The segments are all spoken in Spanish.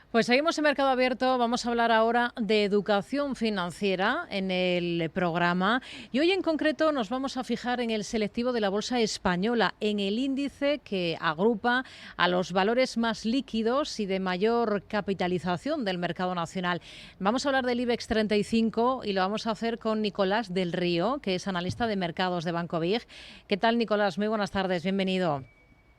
Pues seguimos en Mercado Abierto. Vamos a hablar ahora de educación financiera en el programa. Y hoy en concreto nos vamos a fijar en el selectivo de la Bolsa Española, en el índice que agrupa a los valores más líquidos y de mayor capitalización del mercado nacional. Vamos a hablar del IBEX 35 y lo vamos a hacer con Nicolás del Río, que es analista de mercados de Banco Big. ¿Qué tal, Nicolás? Muy buenas tardes, bienvenido.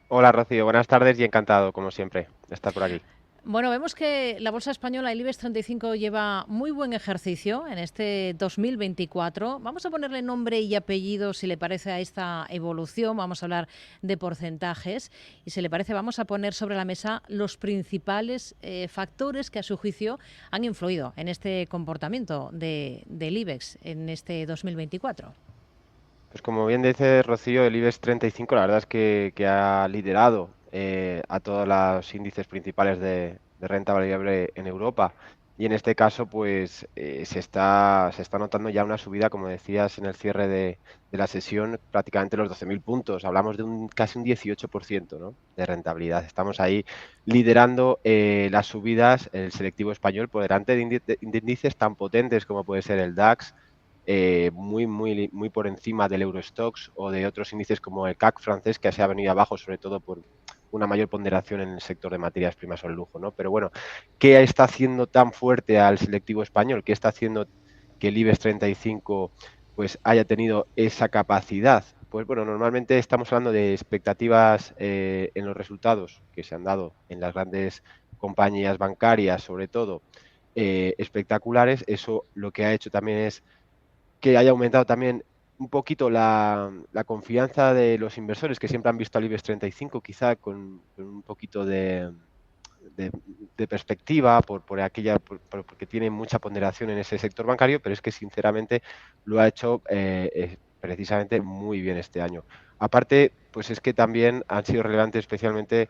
Hola Rocío, buenas tardes y encantado, como siempre, de estar por aquí. Bueno, vemos que la bolsa española, el IBEX 35, lleva muy buen ejercicio en este 2024. Vamos a ponerle nombre y apellido, si le parece, a esta evolución. Vamos a hablar de porcentajes y, si le parece, vamos a poner sobre la mesa los principales factores que, a su juicio, han influido en este comportamiento del IBEX en este 2024. Pues como bien dice Rocío, el IBEX 35 la verdad es que ha liderado a todos los índices principales de renta variable en Europa. Y en este caso, pues se está notando ya una subida, como decías en el cierre de la sesión, prácticamente los 12.000 puntos. Hablamos de casi un 18%, ¿no?, de rentabilidad. Estamos ahí liderando las subidas, el selectivo español, por delante de índices tan potentes como puede ser el DAX, muy por encima del Eurostoxx o de otros índices como el CAC francés, que se ha venido abajo, sobre todo por una mayor ponderación en el sector de materias primas o el lujo, ¿no? Pero bueno, ¿qué está haciendo tan fuerte al selectivo español? ¿Qué está haciendo que el IBEX 35 pues haya tenido esa capacidad? Pues bueno, normalmente estamos hablando de expectativas en los resultados que se han dado en las grandes compañías bancarias, sobre todo espectaculares. Eso lo que ha hecho también es que haya aumentado también un poquito la confianza de los inversores, que siempre han visto al IBEX 35 quizá con un poquito de, de perspectiva porque tiene mucha ponderación en ese sector bancario, pero es que sinceramente lo ha hecho precisamente muy bien este año. Aparte, pues es que también han sido relevantes especialmente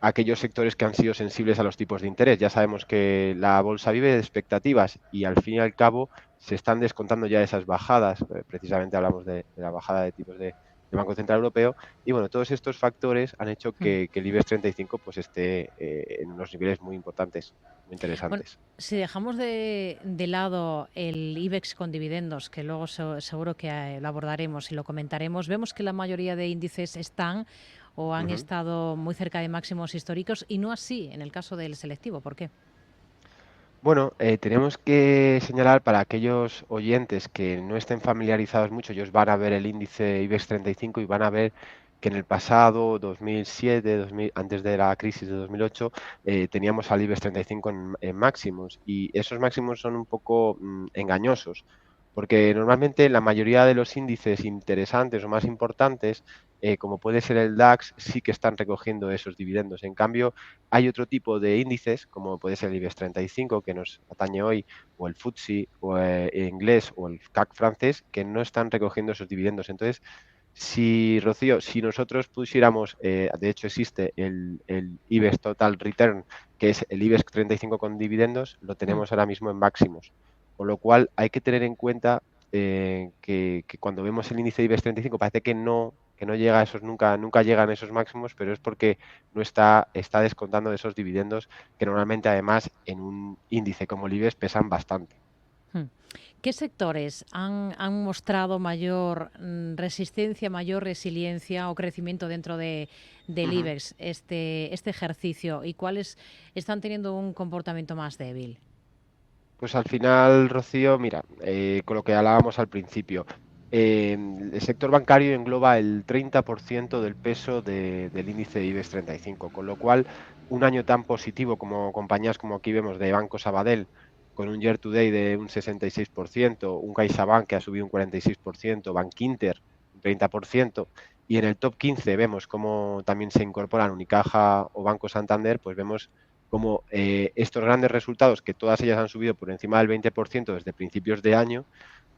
aquellos sectores que han sido sensibles a los tipos de interés. Ya sabemos que la bolsa vive de expectativas y al fin y al cabo se están descontando ya esas bajadas. Precisamente hablamos de la bajada de tipos del Banco Central Europeo. Y bueno, todos estos factores han hecho que el IBEX 35 pues esté en unos niveles muy importantes, muy Bueno, interesantes. si dejamos de lado el IBEX con dividendos, que luego seguro que lo abordaremos y lo comentaremos, vemos que la mayoría de índices están o han Ujú. estado muy cerca de máximos históricos y no así en el caso del selectivo. ¿Por qué? Bueno, tenemos que señalar para aquellos oyentes que no estén familiarizados mucho, ellos van a ver el índice IBEX 35 y van a ver que en el pasado 2007, 2000, antes de la crisis de 2008, teníamos al IBEX 35 en máximos, y esos máximos son un poco engañosos, porque normalmente la mayoría de los índices interesantes o más importantes, como puede ser el DAX, sí que están recogiendo esos dividendos. En cambio, hay otro tipo de índices, como puede ser el IBEX 35, que nos atañe hoy, o el FTSE o, inglés, o el CAC francés, que no están recogiendo esos dividendos. Entonces, si, Rocío, si nosotros pusiéramos, de hecho existe el IBEX Total Return, que es el IBEX 35 con dividendos, lo Hmm. tenemos ahora mismo en máximos. Con lo cual hay que tener en cuenta que cuando vemos el índice IBEX 35 parece que no llega a esos, nunca llegan a esos máximos, pero es porque no está descontando de esos dividendos, que normalmente además en un índice como el IBEX pesan bastante. Hmm. ¿Qué sectores han mostrado mayor resistencia, mayor resiliencia o crecimiento dentro del Ujú. IBEX este ejercicio y cuáles están teniendo un comportamiento más débil? Pues al final, Rocío, mira, con lo que hablábamos al principio, el sector bancario engloba el 30% del peso del índice IBEX 35, con lo cual un año tan positivo como compañías como aquí vemos de Banco Sabadell, con un year to date de un 66%, un CaixaBank que ha subido un 46%, Bankinter un 30%, y en el top 15 vemos cómo también se incorporan Unicaja o Banco Santander, pues vemos como estos grandes resultados, que todas ellas han subido por encima del 20% desde principios de año,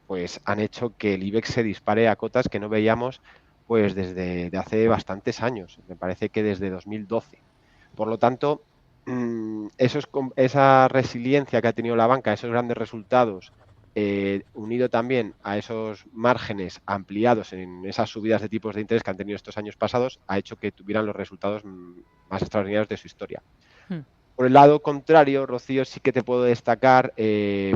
pues han hecho que el IBEX se dispare a cotas que no veíamos pues desde de hace bastantes años. Me parece que desde 2012. Por lo tanto, esa resiliencia que ha tenido la banca, esos grandes resultados, unido también a esos márgenes ampliados en esas subidas de tipos de interés que han tenido estos años pasados, ha hecho que tuvieran los resultados más extraordinarios de su historia. Hmm. Por el lado contrario, Rocío, sí que te puedo destacar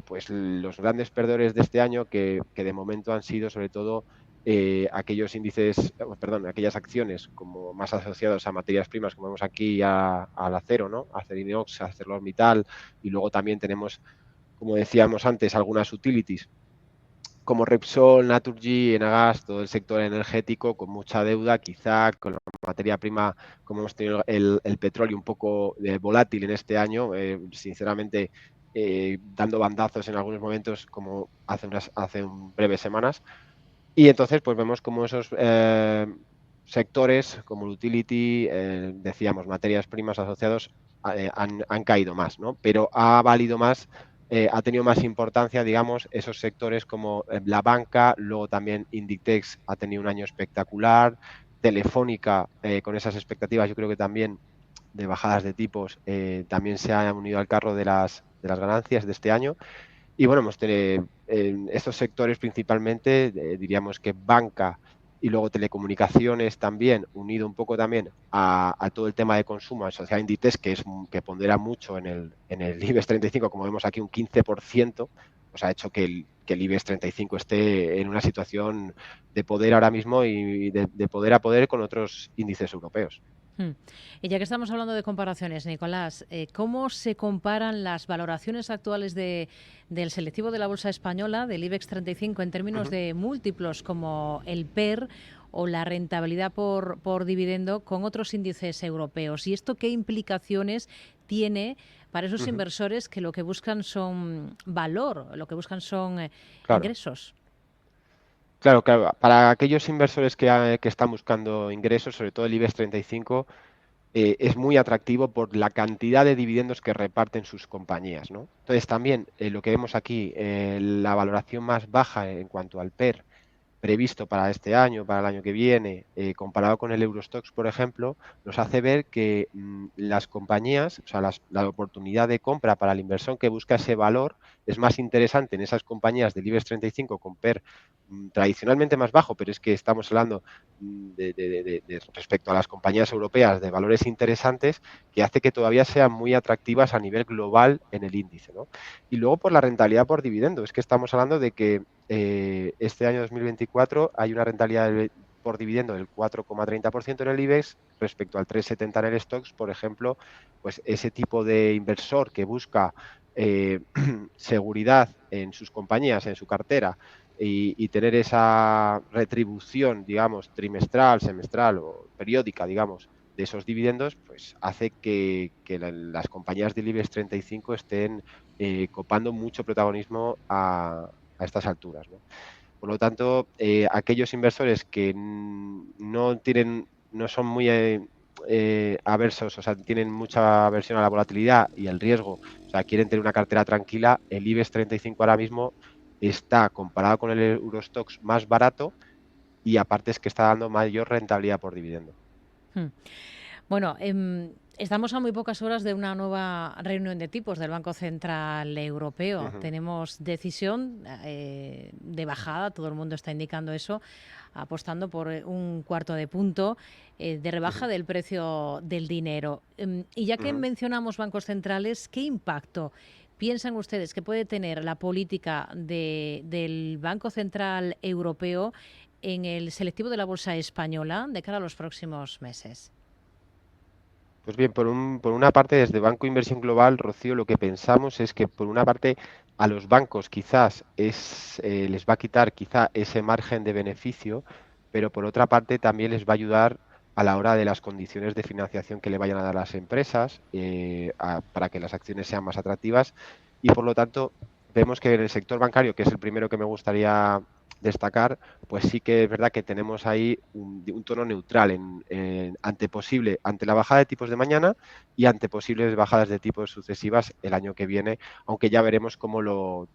pues los grandes perdedores de este año que de momento han sido sobre todo aquellos índices, perdón, aquellas acciones como más asociadas a materias primas, como vemos aquí al acero, ¿no? Acero inox, ArcelorMittal, y luego también tenemos, como decíamos antes, algunas utilities como Repsol, Naturgy, Enagas, todo el sector energético con mucha deuda, quizá con la materia prima, como hemos tenido el petróleo un poco volátil en este año, sinceramente dando bandazos en algunos momentos como hace breves semanas. Y entonces pues vemos como esos sectores como el utility, decíamos, materias primas asociados, han caído más, ¿no? Pero ha valido más, ha tenido más importancia, digamos, esos sectores como la banca, luego también Inditex ha tenido un año espectacular, Telefónica, con esas expectativas, yo creo que también de bajadas de tipos, también se ha unido al carro de las ganancias de este año. Y bueno, hemos tenido en estos sectores principalmente, diríamos que banca y luego telecomunicaciones también, unido un poco también a todo el tema de consumo, a Sociedad Inditex, que pondera mucho en el IBEX 35, como vemos aquí un 15%, pues ha hecho que el IBEX 35 esté en una situación de poder ahora mismo y de poder a poder con otros índices europeos. Y ya que estamos hablando de comparaciones, Nicolás, ¿cómo se comparan las valoraciones actuales del selectivo de la Bolsa Española, del IBEX 35, en términos Ujú, de múltiplos como el PER o la rentabilidad por dividendo con otros índices europeos? ¿Y esto qué implicaciones tiene para esos ujú. inversores que lo que buscan son valor, lo que buscan son Claro. ingresos? Claro, claro. Para aquellos inversores que están buscando ingresos, sobre todo el IBEX 35, es muy atractivo por la cantidad de dividendos que reparten sus compañías, ¿no? Entonces, también lo que vemos aquí, la valoración más baja en cuanto al PER previsto para este año, para el año que viene, comparado con el Eurostoxx, por ejemplo, nos hace ver que las compañías, o sea, la oportunidad de compra para el inversor que busca ese valor es más interesante en esas compañías del IBEX 35 con PER tradicionalmente más bajo, pero es que estamos hablando respecto a las compañías europeas de valores interesantes que hace que todavía sean muy atractivas a nivel global en el índice, ¿no? Y luego por la rentabilidad por dividendo, es que estamos hablando de que este año 2024 hay una rentabilidad por dividendo del 4,30% en el IBEX respecto al 3,70 en el Stocks, por ejemplo, pues ese tipo de inversor que busca seguridad en sus compañías, en su cartera, y tener esa retribución, digamos, trimestral, semestral o periódica, digamos, de esos dividendos, pues hace que las compañías del IBEX 35 estén copando mucho protagonismo a estas alturas, ¿no? Por lo tanto, aquellos inversores que no son muy aversos, o sea, tienen mucha aversión a la volatilidad y el riesgo, o sea, quieren tener una cartera tranquila, el IBEX 35 ahora mismo está, comparado con el Eurostoxx, más barato y aparte es que está dando mayor rentabilidad por dividendo. Hmm. Bueno, estamos a muy pocas horas de una nueva reunión de tipos del Banco Central Europeo. Ujú, Tenemos decisión de bajada, todo el mundo está indicando eso, apostando por un cuarto de punto de rebaja ujú, del precio del dinero. Y ya que ujú. mencionamos bancos centrales, ¿qué impacto piensan ustedes que puede tener la política del Banco Central Europeo en el selectivo de la Bolsa Española de cara a los próximos meses? Pues bien, por una parte, desde Banco Inversión Global, Rocío, lo que pensamos es que por una parte a los bancos quizás les va a quitar quizá ese margen de beneficio, pero por otra parte también les va a ayudar a la hora de las condiciones de financiación que le vayan a dar las empresas para que las acciones sean más atractivas y por lo tanto vemos que en el sector bancario, que es el primero que me gustaría destacar, pues sí que es verdad que tenemos ahí un tono neutral ante la bajada de tipos de mañana y ante posibles bajadas de tipos sucesivas el año que viene, aunque ya veremos cómo lo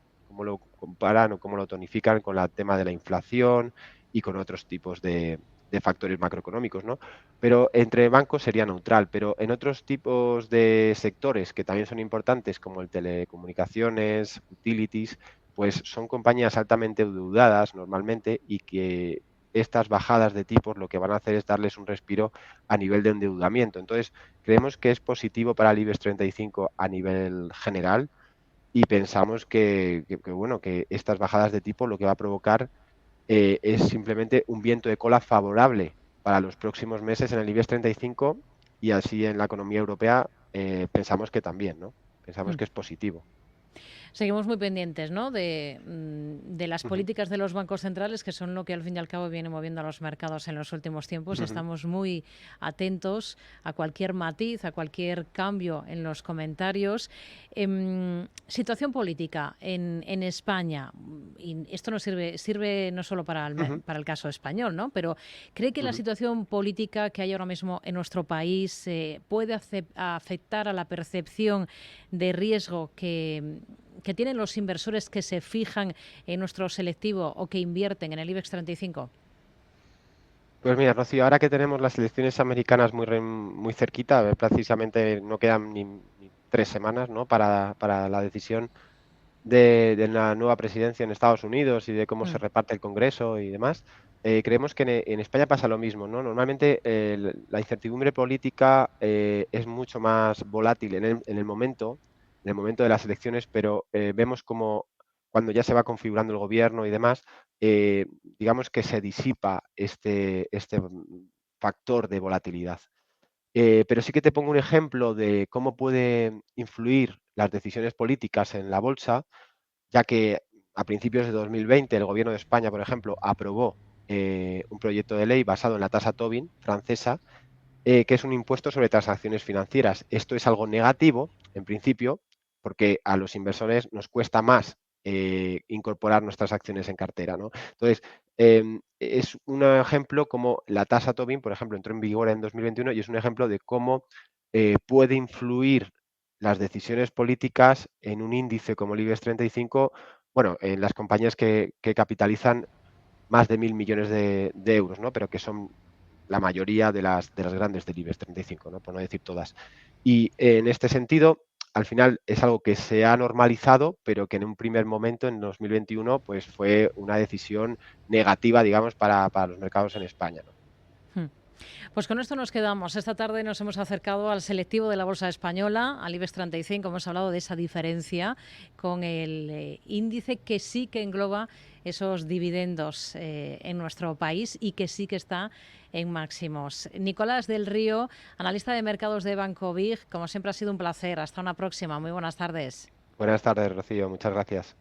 comparan o cómo lo tonifican con el tema de la inflación y con otros tipos de factores macroeconómicos, ¿no? Pero entre bancos sería neutral, pero en otros tipos de sectores que también son importantes, como el telecomunicaciones, utilities, pues son compañías altamente endeudadas normalmente y que estas bajadas de tipos lo que van a hacer es darles un respiro a nivel de endeudamiento. Entonces, creemos que es positivo para el IBEX 35 a nivel general y pensamos bueno, que estas bajadas de tipo lo que va a provocar es simplemente un viento de cola favorable para los próximos meses en el IBEX 35 y así en la economía europea pensamos que también, ¿no? Pensamos Mm. que es positivo. Seguimos muy pendientes, ¿no? De las Ujú, políticas de los bancos centrales, que son lo que al fin y al cabo viene moviendo a los mercados en los últimos tiempos. ujú, Estamos muy atentos a cualquier matiz, a cualquier cambio en los comentarios. Situación política en España, y esto no sirve no solo ujú, para el caso español, ¿no? Pero ¿cree que la ujú. situación política que hay ahora mismo en nuestro país puede afectar a la percepción de riesgo que tienen los inversores que se fijan en nuestro selectivo o que invierten en el IBEX 35? Pues mira, Rocío, ahora que tenemos las elecciones americanas muy cerquita, precisamente no quedan ni 3 semanas, ¿no? Para la decisión de la nueva presidencia en Estados Unidos y de cómo se Mm. reparte el Congreso y demás, creemos que en España pasa lo mismo, ¿no? Normalmente la incertidumbre política es mucho más volátil en el momento de las elecciones, pero vemos como cuando ya se va configurando el gobierno y demás, digamos que se disipa este factor de volatilidad. Pero sí que te pongo un ejemplo de cómo puede influir las decisiones políticas en la bolsa, ya que a principios de 2020 el Gobierno de España, por ejemplo, aprobó un proyecto de ley basado en la tasa Tobin francesa, que es un impuesto sobre transacciones financieras. Esto es algo negativo, en principio, porque a los inversores nos cuesta más incorporar nuestras acciones en cartera, ¿no? Entonces, es un ejemplo como la tasa Tobin, por ejemplo, entró en vigor en 2021 y es un ejemplo de cómo puede influir las decisiones políticas en un índice como el IBEX 35, bueno, en las compañías que capitalizan más de 1.000 millones de euros, ¿no? Pero que son la mayoría de las grandes del IBEX 35, ¿no? Por no decir todas. Y en este sentido, al final es algo que se ha normalizado, pero que en un primer momento, en 2021, pues fue una decisión negativa, digamos, para los mercados en España, ¿no? Hmm. Pues con esto nos quedamos. Esta tarde nos hemos acercado al selectivo de la Bolsa Española, al IBEX 35. Hemos hablado de esa diferencia con el índice que sí que engloba esos dividendos en nuestro país y que sí que está en máximos. Nicolás del Río, analista de mercados de Banco Big, como siempre ha sido un placer. Hasta una próxima. Muy buenas tardes. Buenas tardes, Rocío. Muchas gracias.